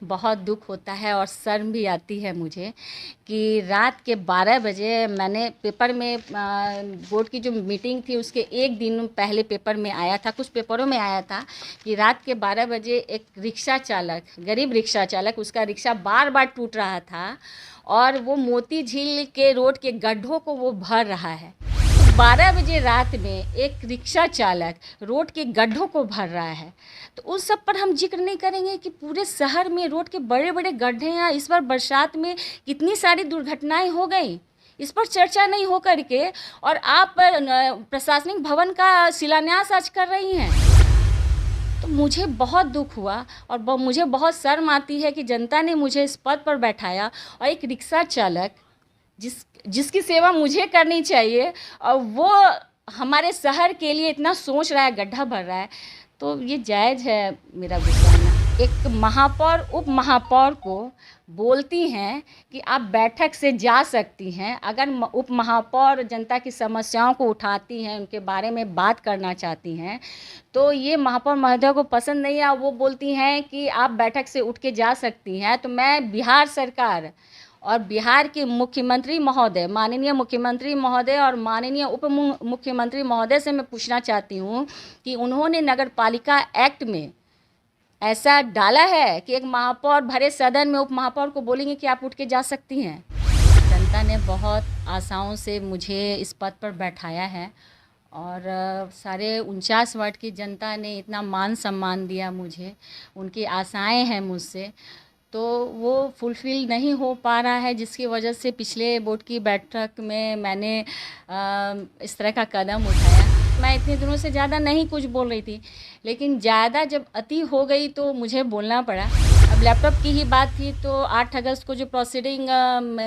बहुत दुख होता है और शर्म भी आती है मुझे कि रात के 12 बजे मैंने पेपर में बोर्ड की जो मीटिंग थी उसके एक दिन पहले पेपर में आया था, कुछ पेपरों में आया था कि रात के 12 बजे एक रिक्शा चालक, गरीब रिक्शा चालक, उसका रिक्शा बार बार टूट रहा था और वो मोती झील के रोड के गड्ढों को वो भर रहा है। 12 बजे रात में एक रिक्शा चालक रोड के गड्ढों को भर रहा है, तो उस सब पर हम जिक्र नहीं करेंगे कि पूरे शहर में रोड के बड़े बड़े गड्ढे हैं। इस बार बरसात में कितनी सारी दुर्घटनाएं हो गई, इस पर चर्चा नहीं हो करके और आप प्रशासनिक भवन का शिलान्यास आज कर रही हैं। तो मुझे बहुत दुख हुआ और मुझे बहुत शर्म आती है कि जनता ने मुझे इस पद पर बैठाया और एक रिक्शा चालक जिसकी सेवा मुझे करनी चाहिए और वो हमारे शहर के लिए इतना सोच रहा है, गड्ढा भर रहा है, तो ये जायज़ है मेरा गुस्सा आना। एक महापौर उप महापौर को बोलती हैं कि आप बैठक से जा सकती हैं। अगर उप महापौर जनता की समस्याओं को उठाती हैं, उनके बारे में बात करना चाहती हैं, तो ये महापौर महोदय को पसंद नहीं है। वो बोलती हैं कि आप बैठक से उठ के जा सकती हैं। तो मैं बिहार सरकार और बिहार के मुख्यमंत्री महोदय, माननीय मुख्यमंत्री महोदय और माननीय उप मुख्यमंत्री महोदय से मैं पूछना चाहती हूँ कि उन्होंने नगर पालिका एक्ट में ऐसा डाला है कि एक महापौर भरे सदन में उप महापौर को बोलेंगे कि आप उठ के जा सकती हैं। जनता ने बहुत आशाओं से मुझे इस पद पर बैठाया है और सारे 49 वार्ड की जनता ने इतना मान सम्मान दिया मुझे, उनकी आशाएं हैं मुझसे, तो वो फुलफ़िल नहीं हो पा रहा है, जिसकी वजह से पिछले बोर्ड की बैठक में मैंने इस तरह का कदम उठाया। मैं इतने दिनों से ज़्यादा नहीं कुछ बोल रही थी, लेकिन ज़्यादा जब अति हो गई तो मुझे बोलना पड़ा। अब लैपटॉप की ही बात थी तो 8 अगस्त को जो प्रोसीडिंग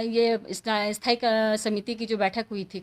ये स्थायी समिति की जो बैठक हुई थी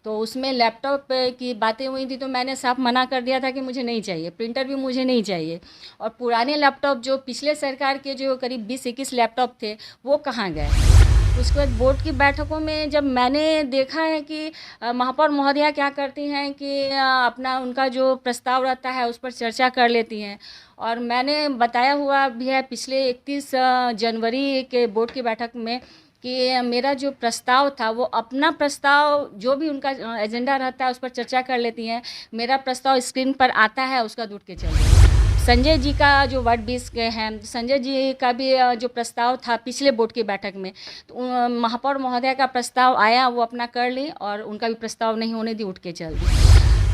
तो उसमें लैपटॉप की बातें हुई थी, तो मैंने साफ मना कर दिया था कि मुझे नहीं चाहिए, प्रिंटर भी मुझे नहीं चाहिए। और पुराने लैपटॉप जो पिछले सरकार के जो करीब 20-21 लैपटॉप थे वो कहाँ गए। उसके बाद बोर्ड की बैठकों में जब मैंने देखा है कि महापौर महोदया क्या करती हैं कि अपना उनका जो प्रस्ताव रहता है उस पर चर्चा कर लेती हैं, और मैंने बताया हुआ भी है पिछले 31 जनवरी के बोर्ड की बैठक में कि मेरा जो प्रस्ताव था वो अपना प्रस्ताव जो भी उनका एजेंडा रहता है उस पर चर्चा कर लेती हैं। मेरा प्रस्ताव स्क्रीन पर आता है, उसका दूध के चलते संजय जी का जो वार्ड 20 के हैं, संजय जी का भी जो प्रस्ताव था पिछले बोर्ड की बैठक में, तो महापौर महोदय का प्रस्ताव आया, वो अपना कर ली और उनका भी प्रस्ताव नहीं होने दी, उठ के चल दी।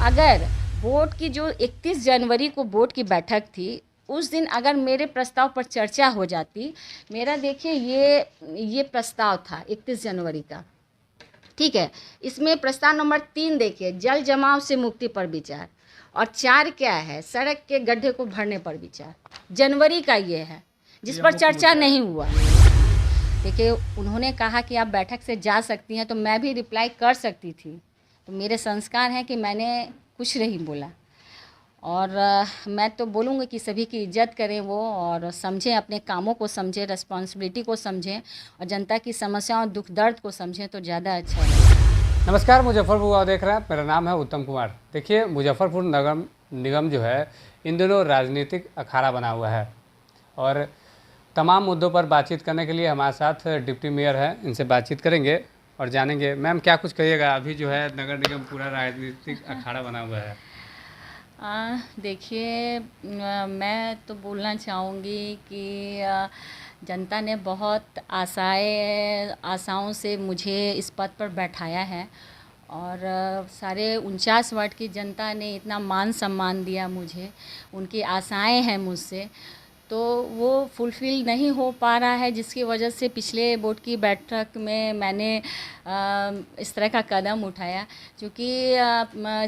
अगर बोर्ड की जो 31 जनवरी को बोर्ड की बैठक थी, उस दिन अगर मेरे प्रस्ताव पर चर्चा हो जाती, मेरा देखिए ये प्रस्ताव था 31 जनवरी का, ठीक है। इसमें प्रस्ताव नंबर 3 देखिए, जल जमाव से मुक्ति पर विचार, और 4 क्या है, सड़क के गड्ढे को भरने पर विचार। जनवरी का ये है जिस पर चर्चा नहीं हुआ। देखिए उन्होंने कहा कि आप बैठक से जा सकती हैं, तो मैं भी रिप्लाई कर सकती थी, तो मेरे संस्कार हैं कि मैंने कुछ नहीं बोला। और मैं तो बोलूँगी कि सभी की इज्जत करें वो, और समझें, अपने कामों को समझें, रिस्पॉन्सिबिलिटी को समझें और जनता की समस्याओं दुख दर्द को समझें, तो ज़्यादा अच्छा है। नमस्कार, मुजफ्फरपुर देख रहे हैं, मेरा नाम है उत्तम कुमार। देखिए मुजफ्फरपुर नगर निगम जो है इन दिनों राजनीतिक अखाड़ा बना हुआ है और तमाम मुद्दों पर बातचीत करने के लिए हमारे साथ डिप्टी मेयर हैं, इनसे बातचीत करेंगे और जानेंगे। मैम क्या कुछ कहिएगा, अभी जो है नगर निगम पूरा राजनीतिक अखाड़ा बना हुआ है। देखिए मैं तो बोलना चाहूँगी कि जनता ने बहुत आशाओं से मुझे इस पद पर बैठाया है और सारे 49 वार्ड की जनता ने इतना मान सम्मान दिया मुझे, उनकी आशाएं हैं मुझसे, तो वो फुलफ़िल नहीं हो पा रहा है, जिसकी वजह से पिछले बोर्ड की बैठक में मैंने इस तरह का कदम उठाया। क्योंकि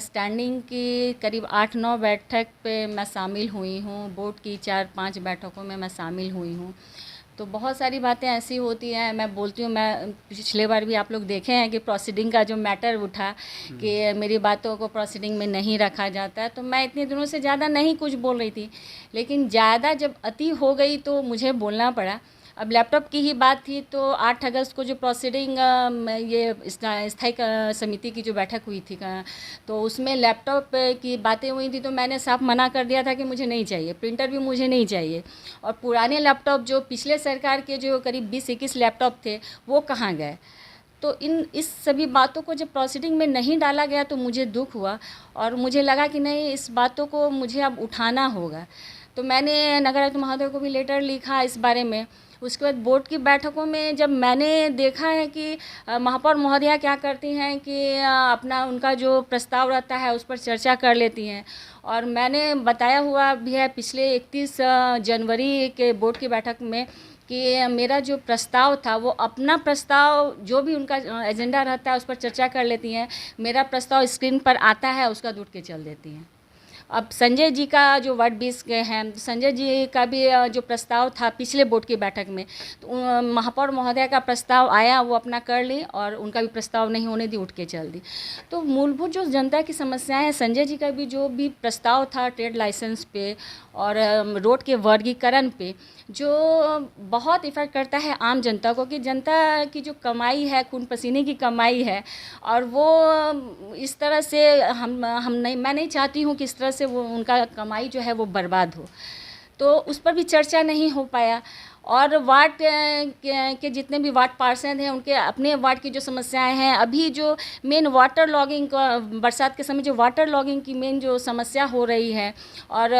स्टैंडिंग की करीब 8-9 बैठक पे मैं शामिल हुई हूँ, बोर्ड की 4-5 बैठकों में मैं शामिल हुई हूँ, तो बहुत सारी बातें ऐसी होती हैं। मैं बोलती हूँ, मैं पिछले बार भी आप लोग देखे हैं कि प्रोसीडिंग का जो मैटर उठा कि मेरी बातों को प्रोसीडिंग में नहीं रखा जाता है, तो मैं इतने दिनों से ज़्यादा नहीं कुछ बोल रही थी, लेकिन ज़्यादा जब अति हो गई तो मुझे बोलना पड़ा। अब लैपटॉप की ही बात थी तो 8 अगस्त को जो प्रोसीडिंग ये स्थायी समिति की जो बैठक हुई थी तो उसमें लैपटॉप की बातें हुई थी, तो मैंने साफ मना कर दिया था कि मुझे नहीं चाहिए, प्रिंटर भी मुझे नहीं चाहिए। और पुराने लैपटॉप जो पिछले सरकार के जो करीब 20-21 लैपटॉप थे वो कहाँ गए। तो इस सभी बातों को जब प्रोसीडिंग में नहीं डाला गया तो मुझे दुख हुआ और मुझे लगा कि नहीं, इस बातों को मुझे अब उठाना होगा। तो मैंने नगर आयुक्त महोदय को भी लेटर लिखा इस बारे में। उसके बाद बोर्ड की बैठकों में जब मैंने देखा है कि महापौर महोदया क्या करती हैं कि अपना उनका जो प्रस्ताव रहता है उस पर चर्चा कर लेती हैं, और मैंने बताया हुआ भी है पिछले 31 जनवरी के बोर्ड की बैठक में कि मेरा जो प्रस्ताव था वो अपना प्रस्ताव जो भी उनका एजेंडा रहता है उस पर चर्चा कर लेती हैं, मेरा प्रस्ताव स्क्रीन पर आता है उसका उठ के चल देती हैं। अब संजय जी का जो वर्ड 20 के हैं, संजय जी का भी जो प्रस्ताव था पिछले बोर्ड की बैठक में, तो महापौर महोदय का प्रस्ताव आया, वो अपना कर ली और उनका भी प्रस्ताव नहीं होने दी, उठ के चल दी। तो मूलभूत जो जनता की समस्याएं हैं, संजय जी का भी जो भी प्रस्ताव था ट्रेड लाइसेंस पे और रोड के वर्गीकरण पे, जो बहुत इफ़ेक्ट करता है आम जनता को, कि जनता की जो कमाई है, खून पसीने की कमाई है, और वो इस तरह से मैं नहीं चाहती हूँ कि इस तरह से वो उनका कमाई जो है वो बर्बाद हो। तो उस पर भी चर्चा नहीं हो पाया। और वार्ड के जितने भी वार्ड पार्षद हैं उनके अपने वार्ड की जो समस्याएं हैं, अभी जो मेन वाटर लॉगिंग का बरसात के समय जो वाटर लॉगिंग की मेन जो समस्या हो रही है, और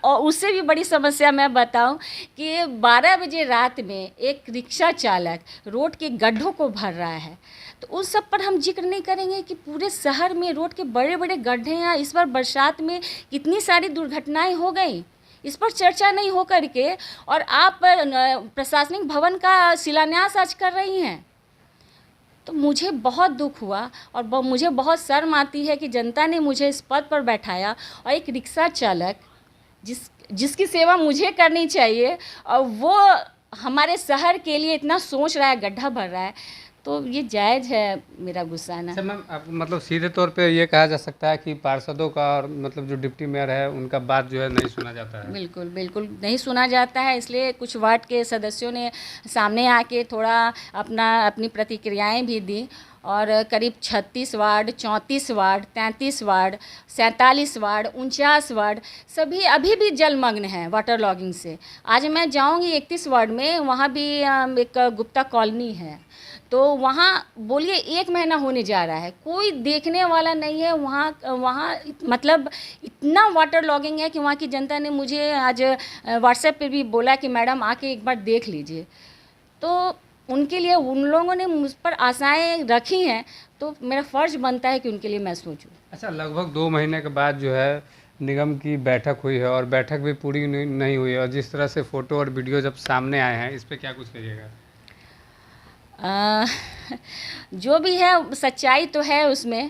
और उससे भी बड़ी समस्या मैं बताऊं कि 12 बजे रात में एक रिक्शा चालक रोड के गड्ढों को भर रहा है। तो उस सब पर हम जिक्र नहीं करेंगे कि पूरे शहर में रोड के बड़े बड़े गड्ढे हैं। इस बार बरसात में कितनी सारी दुर्घटनाएं हो गई, इस पर चर्चा नहीं हो करके और आप प्रशासनिक भवन का शिलान्यास आज कर रही हैं। तो मुझे बहुत दुख हुआ और मुझे बहुत शर्म आती है कि जनता ने मुझे इस पद पर बैठाया और एक रिक्शा चालक जिसकी सेवा मुझे करनी चाहिए और वो हमारे शहर के लिए इतना सोच रहा है, गड्ढा भर रहा है, तो ये जायज़ है मेरा गुस्सा ना। अच्छा मैम, आप मतलब सीधे तौर पे ये कहा जा सकता है कि पार्षदों का और मतलब जो डिप्टी मेयर है उनका बात जो है नहीं सुना जाता है? बिल्कुल बिल्कुल नहीं सुना जाता है, इसलिए कुछ वार्ड के सदस्यों ने सामने आके थोड़ा अपनी प्रतिक्रियाएं भी दी, और करीब 36 ward, 34 ward, 33 ward, 47 ward, 49 ward सभी अभी भी जलमग्न हैं वाटर लॉगिंग से। आज मैं जाऊंगी 31 वार्ड में, वहाँ भी एक गुप्ता कॉलोनी है, तो वहाँ बोलिए 1 महीना होने जा रहा है, कोई देखने वाला नहीं है। वहाँ मतलब इतना वाटर लॉगिंग है कि वहाँ की जनता ने मुझे आज व्हाट्सएप पे भी बोला कि मैडम आके एक बार देख लीजिए। तो उनके लिए उन लोगों ने मुझ पर आशाएं रखी हैं, तो मेरा फ़र्ज़ बनता है कि उनके लिए मैं सोचूं। अच्छा, लगभग 2 महीने के बाद जो है निगम की बैठक हुई है और बैठक भी पूरी नहीं हुई है, और जिस तरह से फ़ोटो और वीडियो जब सामने आए हैं, इस पे क्या कुछ कहिएगा? जो भी है सच्चाई तो है उसमें,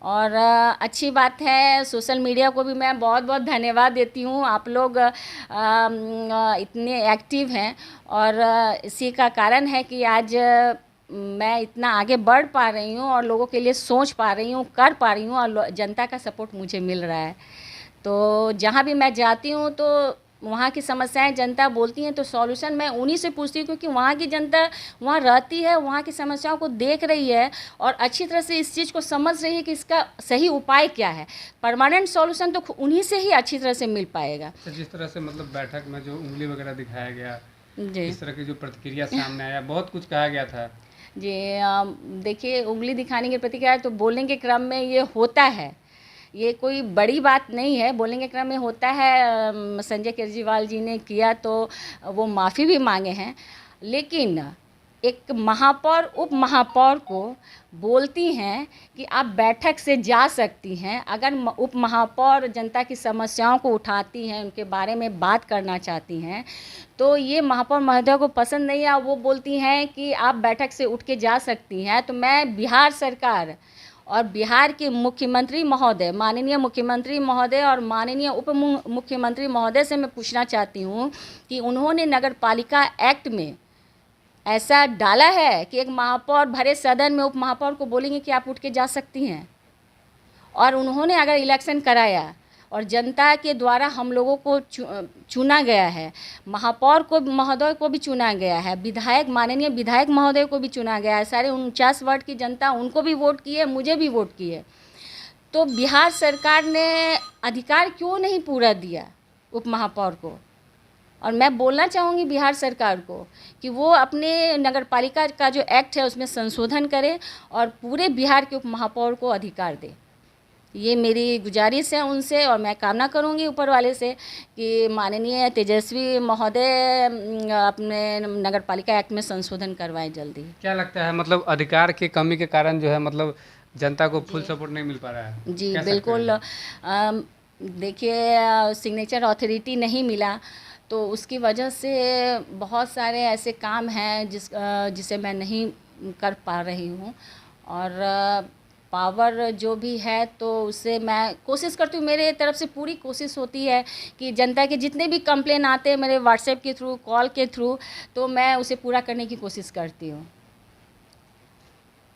और अच्छी बात है। सोशल मीडिया को भी मैं बहुत बहुत धन्यवाद देती हूँ, आप लोग इतने एक्टिव हैं, और इसी का कारण है कि आज मैं इतना आगे बढ़ पा रही हूँ और लोगों के लिए सोच पा रही हूँ, कर पा रही हूँ, और जनता का सपोर्ट मुझे मिल रहा है। तो जहाँ भी मैं जाती हूँ तो वहाँ की समस्याएं जनता बोलती हैं तो सॉल्यूशन मैं उन्हीं से पूछती हूँ, क्योंकि वहाँ की जनता वहाँ रहती है, वहाँ की समस्याओं को देख रही है और अच्छी तरह से इस चीज़ को समझ रही है कि इसका सही उपाय क्या है। परमानेंट सॉल्यूशन तो उन्हीं से ही अच्छी तरह से मिल पाएगा। तो जिस तरह से मतलब बैठक में जो उंगली वगैरह दिखाया गया, जी, इस तरह की जो प्रतिक्रिया सामने आया, बहुत कुछ कहा गया था। जी देखिए, उंगली दिखाने की प्रतिक्रिया तो बोलने के क्रम में ये होता है, ये कोई बड़ी बात नहीं है, बोलने के क्रम में होता है। संजय केजरीवाल जी ने किया तो वो माफ़ी भी मांगे हैं, लेकिन एक महापौर उप महापौर को बोलती हैं कि आप बैठक से जा सकती हैं। अगर उप महापौर जनता की समस्याओं को उठाती हैं, उनके बारे में बात करना चाहती हैं, तो ये महापौर महोदय को पसंद नहीं है। वो बोलती हैं कि आप बैठक से उठ के जा सकती हैं। तो मैं बिहार सरकार और बिहार के मुख्यमंत्री महोदय, माननीय मुख्यमंत्री महोदय और माननीय उप मुख्यमंत्री महोदय से मैं पूछना चाहती हूँ कि उन्होंने नगर पालिका एक्ट में ऐसा डाला है कि एक महापौर भरे सदन में उप महापौर को बोलेंगे कि आप उठ के जा सकती हैं, और उन्होंने अगर इलेक्शन कराया और जनता के द्वारा हम लोगों को चुना गया है। महापौर को महोदय को भी चुना गया है, विधायक माननीय विधायक महोदय को भी चुना गया है। सारे 49 वार्ड की जनता उनको भी वोट की है, मुझे भी वोट की है। तो बिहार सरकार ने अधिकार क्यों नहीं पूरा दिया उप महापौर को? और मैं बोलना चाहूँगी बिहार सरकार को कि वो अपने नगर पालिका का जो एक्ट है उसमें संशोधन करे और पूरे बिहार के उप महापौर को अधिकार दे। ये मेरी गुजारिश है उनसे, और मैं कामना करूँगी ऊपर वाले से कि माननीय तेजस्वी महोदय अपने नगर पालिका एक्ट में संशोधन करवाएं जल्दी। क्या लगता है, मतलब अधिकार की कमी के कारण जो है मतलब जनता को फुल सपोर्ट नहीं मिल पा रहा है? जी कह सकते बिल्कुल। हैं? देखिए, सिग्नेचर अथॉरिटी नहीं मिला तो उसकी वजह से बहुत सारे ऐसे काम हैं जिसे मैं नहीं कर पा रही हूँ। और पावर जो भी है तो उससे मैं कोशिश करती हूँ, मेरे तरफ से पूरी कोशिश होती है कि जनता के जितने भी कंप्लेन आते हैं मेरे व्हाट्सएप के थ्रू, कॉल के थ्रू, तो मैं उसे पूरा करने की कोशिश करती हूँ।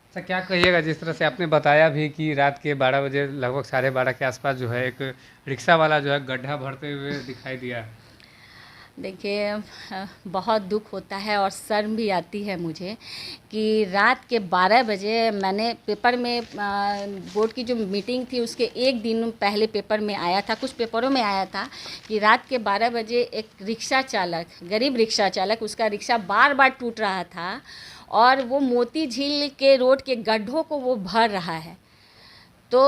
अच्छा, क्या कहिएगा, जिस तरह से आपने बताया भी कि रात के 12 बजे लगभग 12:30 के आसपास जो है एक रिक्शा वाला जो है गड्ढा भरते हुए दिखाई दिया। देखिए, बहुत दुख होता है और शर्म भी आती है मुझे कि रात के 12 बजे मैंने पेपर में बोर्ड की जो मीटिंग थी उसके एक दिन पहले पेपर में आया था, कुछ पेपरों में आया था कि रात के 12 बजे एक रिक्शा चालक, गरीब रिक्शा चालक, उसका रिक्शा बार बार टूट रहा था और वो मोती झील के रोड के गड्ढों को वो भर रहा है। तो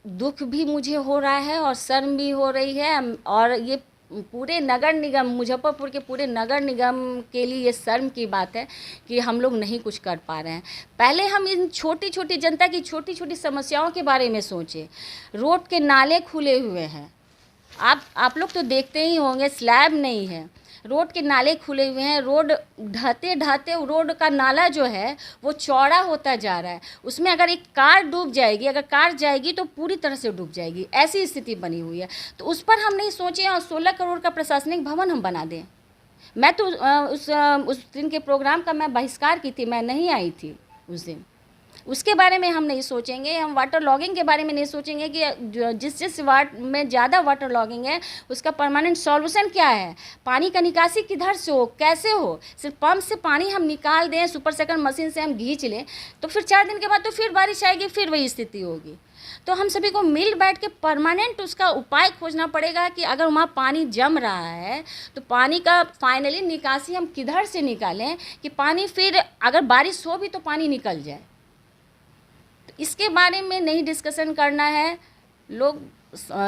दुख भी मुझे हो रहा है और शर्म भी हो रही है। और ये पूरे नगर निगम, मुजफ्फरपुर के पूरे नगर निगम के लिए ये शर्म की बात है कि हम लोग नहीं कुछ कर पा रहे हैं। पहले हम इन छोटी छोटी जनता की छोटी छोटी समस्याओं के बारे में सोचें। रोड के नाले खुले हुए हैं, आप लोग तो देखते ही होंगे, स्लैब नहीं है, रोड के नाले खुले हुए हैं। रोड ढहते ढहते रोड का नाला जो है वो चौड़ा होता जा रहा है। उसमें अगर एक कार डूब जाएगी, अगर कार जाएगी तो पूरी तरह से डूब जाएगी, ऐसी स्थिति बनी हुई है। तो उस पर हम नहीं सोचे और 16 करोड़ का प्रशासनिक भवन हम बना दें। मैं तो उस दिन के प्रोग्राम का मैं बहिष्कार की थी, मैं नहीं आई थी उस दिन। उसके बारे में हम नहीं सोचेंगे। हम वाटर लॉगिंग के बारे में नहीं सोचेंगे कि जिस वार्ड में ज़्यादा वाटर लॉगिंग है उसका परमानेंट सॉल्यूशन क्या है, पानी का निकासी किधर से हो, कैसे हो। सिर्फ पंप से पानी हम निकाल दें, सुपर सेकंड मशीन से हम खींच लें तो फिर 4 दिन के बाद तो फिर बारिश आएगी, फिर वही स्थिति होगी। तो हम सभी को मिल बैठ के परमानेंट उसका उपाय खोजना पड़ेगा कि अगर वहाँ पानी जम रहा है तो पानी का फाइनली निकासी हम किधर से निकालें कि पानी फिर अगर बारिश हो भी तो पानी निकल जाए। इसके बारे में नहीं डिस्कशन करना है। लोग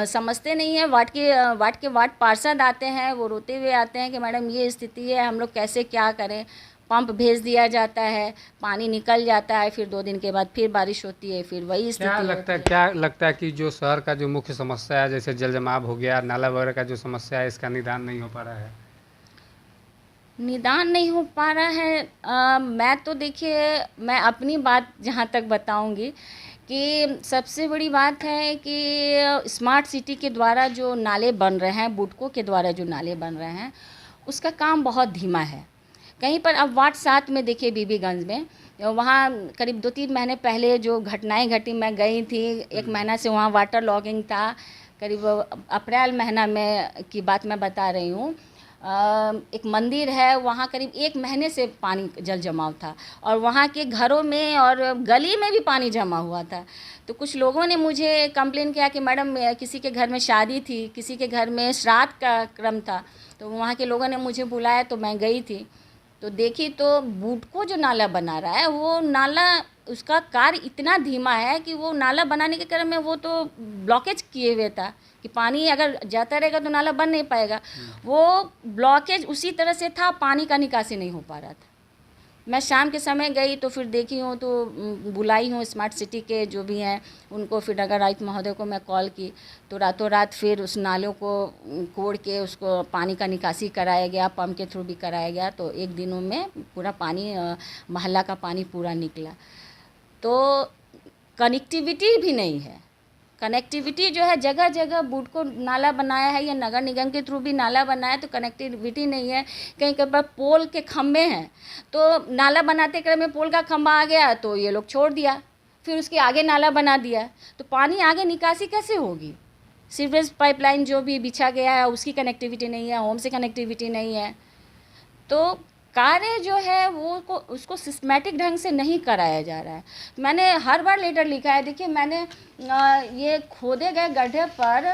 समझते नहीं है। वार्ड पार्षद आते हैं, वो रोते हुए आते हैं कि मैडम ये स्थिति है, हम लोग कैसे क्या करें। पंप भेज दिया जाता है, पानी निकल जाता है, फिर 2 दिन के बाद फिर बारिश होती है, फिर वही स्थिति क्या लगता है कि जो शहर का जो मुख्य समस्या है, जैसे जल जमाव हो गया, नाला वगैरह का जो समस्या है, इसका निदान नहीं हो पा रहा है? निदान नहीं हो पा रहा है। मैं तो देखिए, मैं अपनी बात जहाँ तक बताऊंगी कि सबसे बड़ी बात है कि स्मार्ट सिटी के द्वारा जो नाले बन रहे हैं, बुडको के द्वारा जो नाले बन रहे हैं, उसका काम बहुत धीमा है। कहीं पर अब वार्ड 7 में देखिए, बीबीगंज में, वहाँ करीब 2-3 महीने पहले जो घटनाएं घटी, मैं गई थी, 1 महीना से वहाँ वाटर लॉगिंग था। करीब अप्रैल महीना में की बात मैं बता रही हूँ। एक मंदिर है, वहाँ करीब 1 महीने से पानी जल जमाव था और वहाँ के घरों में और गली में भी पानी जमा हुआ था। तो कुछ लोगों ने मुझे कंप्लेन किया कि मैडम किसी के घर में शादी थी, किसी के घर में श्राद्ध का क्रम था, तो वहाँ के लोगों ने मुझे बुलाया तो मैं गई थी। तो देखी तो बुडको जो नाला बना रहा है, वो नाला, उसका कार्य इतना धीमा है कि वो नाला बनाने के क्रम में वो तो ब्लॉकेज किए हुए था कि पानी अगर जाता रहेगा तो नाला बन नहीं पाएगा। वो ब्लॉकेज उसी तरह से था, पानी का निकासी नहीं हो पा रहा था। मैं शाम के समय गई तो फिर देखी हूँ, तो बुलाई हूँ स्मार्ट सिटी के जो भी हैं उनको, फिर नगर आयुक्त महोदय को मैं कॉल की, तो रातों रात फिर उस नालों को कोड़ के उसको पानी का निकासी कराया गया, पंप के थ्रू भी कराया गया। तो 1 दिनों में पूरा पानी, मोहल्ला का पानी पूरा निकला। तो कनेक्टिविटी भी नहीं है। कनेक्टिविटी जो है, जगह जगह बुडको नाला बनाया है या नगर निगम के थ्रू भी नाला बनाया है, तो कनेक्टिविटी नहीं है। कहीं कहीं पर पोल के खम्भे हैं, तो नाला बनाते क्रम में पोल का खम्भा आ गया तो ये लोग छोड़ दिया, फिर उसके आगे नाला बना दिया, तो पानी आगे निकासी कैसे होगी। सीवरेज पाइपलाइन जो भी बिछा गया है उसकी कनेक्टिविटी नहीं है, होम से कनेक्टिविटी नहीं है। तो कार्य जो है वो उसको सिस्टमैटिक ढंग से नहीं कराया जा रहा है। मैंने हर बार लेटर लिखा है। देखिए मैंने ये खोदे गए गड्ढे पर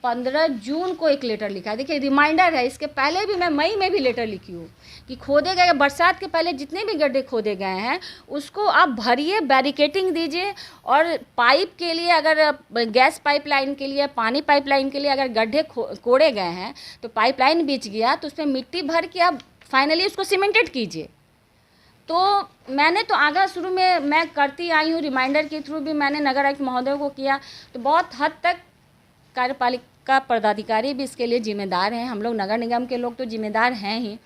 15 जून को एक लेटर लिखा है। देखिए रिमाइंडर है, इसके पहले भी मैं मई में भी लेटर लिखी हूँ कि खोदे गए बरसात के पहले जितने भी गड्ढे खोदे गए हैं उसको आप भरिए, बैरिकेटिंग दीजिए। और पाइप के लिए, अगर गैस पाइपलाइन के लिए, पानी पाइपलाइन के लिए अगर गड्ढे कोड़े गए हैं तो पाइपलाइन बिछ गया तो उसमें मिट्टी भर के आप फाइनली उसको सीमेंटेड कीजिए। तो मैंने तो आगा शुरू में मैं करती आई हूँ, रिमाइंडर के थ्रू भी मैंने नगर आयुक्त महोदय को किया। तो बहुत हद तक कार्यपालिका पदाधिकारी भी इसके लिए जिम्मेदार हैं। हम लोग नगर निगम के लोग तो जिम्मेदार हैं ही।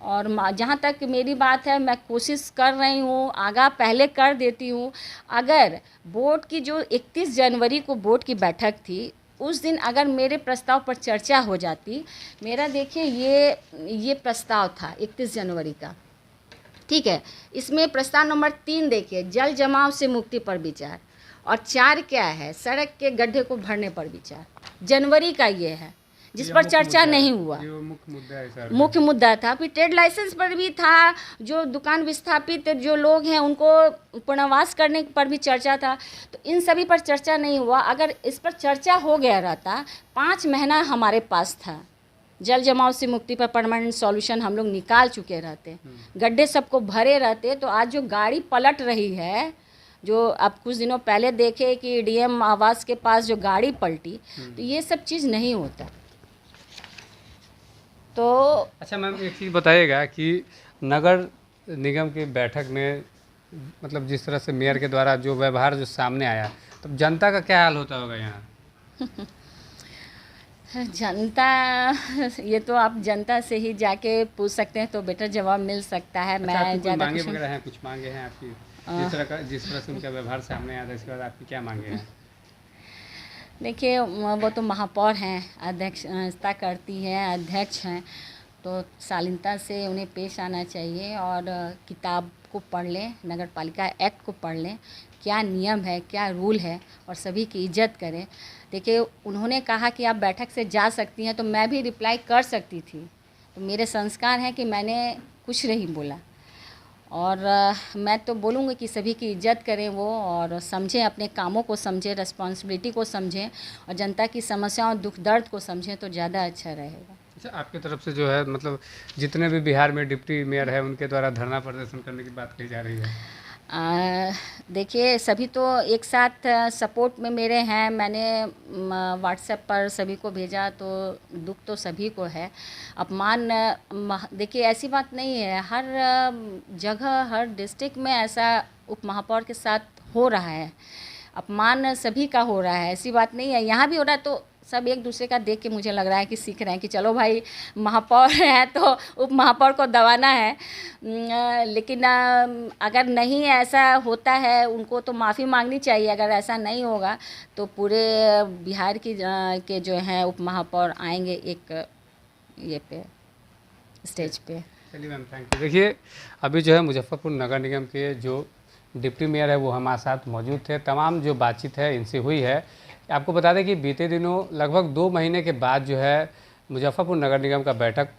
और जहाँ तक मेरी बात है, मैं कोशिश कर रही हूँ, आगा पहले कर देती हूँ। अगर बोर्ड की जो 31 जनवरी को बोर्ड की बैठक थी, उस दिन अगर मेरे प्रस्ताव पर चर्चा हो जाती, मेरा देखिए ये प्रस्ताव था 31 जनवरी का, ठीक है। इसमें प्रस्ताव नंबर 3 देखिए, जल जमाव से मुक्ति पर विचार, और 4 क्या है, सड़क के गड्ढे को भरने पर विचार। जनवरी का ये है जिस पर चर्चा नहीं हुआ, मुख्य मुद्दा था। फिर ट्रेड लाइसेंस पर भी था, जो दुकान विस्थापित जो लोग हैं उनको पुनर्वास करने पर भी चर्चा था। तो इन सभी पर चर्चा नहीं हुआ। अगर इस पर चर्चा हो गया रहता, 5 महीना हमारे पास था, जल जमाव से मुक्ति पर परमानेंट सॉल्यूशन हम लोग निकाल चुके रहते, गड्ढे सबको भरे रहते। तो आज जो गाड़ी पलट रही है, जो अब कुछ दिनों पहले देखे कि डीएम आवास के पास जो गाड़ी पलटी, तो ये सब चीज़ नहीं होता। तो अच्छा मैम, एक चीज़ बताइएगा कि नगर निगम की बैठक में मतलब जिस तरह से मेयर के द्वारा जो व्यवहार जो सामने आया, तो जनता का क्या हाल होता होगा यहाँ? जनता, ये तो आप जनता से ही जाके पूछ सकते हैं तो बेटर जवाब मिल सकता है। अच्छा, मैं ज़्यादा मांगे वगैरह हैं, कुछ मांगे हैं आपकी? जिस तरह से उनका व्यवहार सामने आया था, इसके बाद आपकी क्या मांगे हैं? देखिए वो तो महापौर हैं, अध्यक्षता करती हैं, अध्यक्ष हैं, तो शालीनता से उन्हें पेश आना चाहिए और किताब को पढ़ लें, नगर पालिका एक्ट को पढ़ लें, क्या नियम है, क्या रूल है, और सभी की इज्जत करें। देखिए उन्होंने कहा कि आप बैठक से जा सकती हैं, तो मैं भी रिप्लाई कर सकती थी। तो मेरे संस्कार हैं कि मैंने कुछ नहीं बोला। और मैं तो बोलूँगी कि सभी की इज्जत करें वो, और समझें, अपने कामों को समझें, रिस्पॉन्सिबिलिटी को समझें, और जनता की समस्याओं दुख दर्द को समझें, तो ज़्यादा अच्छा रहेगा। अच्छा, आपकी तरफ से जो है मतलब जितने भी बिहार में डिप्टी मेयर है उनके द्वारा धरना प्रदर्शन करने की बात कही जा रही है। देखिए सभी तो एक साथ सपोर्ट में मेरे हैं। मैंने व्हाट्सएप पर सभी को भेजा, तो दुख तो सभी को है। अपमान, देखिए ऐसी बात नहीं है, हर जगह हर डिस्ट्रिक्ट में ऐसा उप महापौर के साथ हो रहा है। अपमान सभी का हो रहा है, ऐसी बात नहीं है। यहाँ भी हो रहा है, तो सब एक दूसरे का देख के मुझे लग रहा है कि सीख रहे हैं कि चलो भाई महापौर है तो उप महापौर को दबाना है। लेकिन अगर नहीं ऐसा होता है, उनको तो माफ़ी मांगनी चाहिए। अगर ऐसा नहीं होगा तो पूरे बिहार की के जो हैं उप महापौर आएंगे एक ये पे स्टेज पे। चलिए मैम, थैंक यू। देखिए अभी जो है मुजफ्फरपुर नगर निगम के जो डिप्टी मेयर है वो हमारे साथ मौजूद थे। तमाम जो बातचीत है इनसे हुई है। आपको बता दें कि बीते दिनों लगभग 2 महीने के बाद जो है मुजफ्फरपुर नगर निगम का बैठक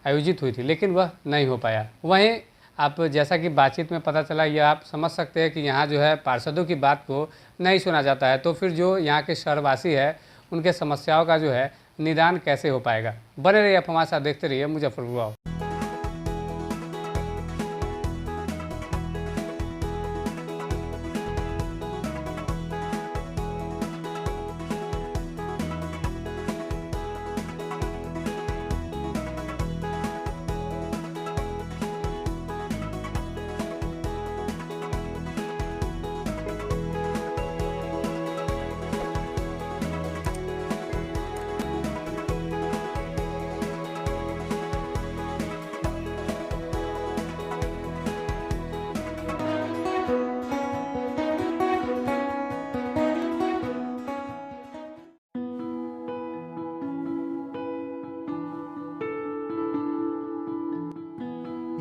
आयोजित हुई थी, लेकिन वह नहीं हो पाया। वहीं आप जैसा कि बातचीत में पता चला, यह आप समझ सकते हैं कि यहाँ जो है पार्षदों की बात को नहीं सुना जाता है, तो फिर जो यहाँ के शहरवासी है उनके समस्याओं का जो है निदान कैसे हो पाएगा। बने रहिए आप हमारे साथ, देखते रहिए मुजफ्फरपुर।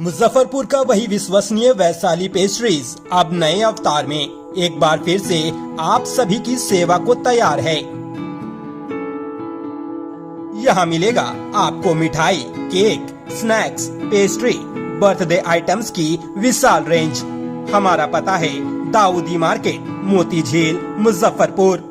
मुजफ्फरपुर का वही विश्वसनीय वैशाली पेस्ट्रीज अब नए अवतार में एक बार फिर से आप सभी की सेवा को तैयार है। यहाँ मिलेगा आपको मिठाई, cake, snacks, pastry, birthday items की विशाल रेंज। हमारा पता है दाऊदी मार्केट, मोती झील, मुजफ्फरपुर।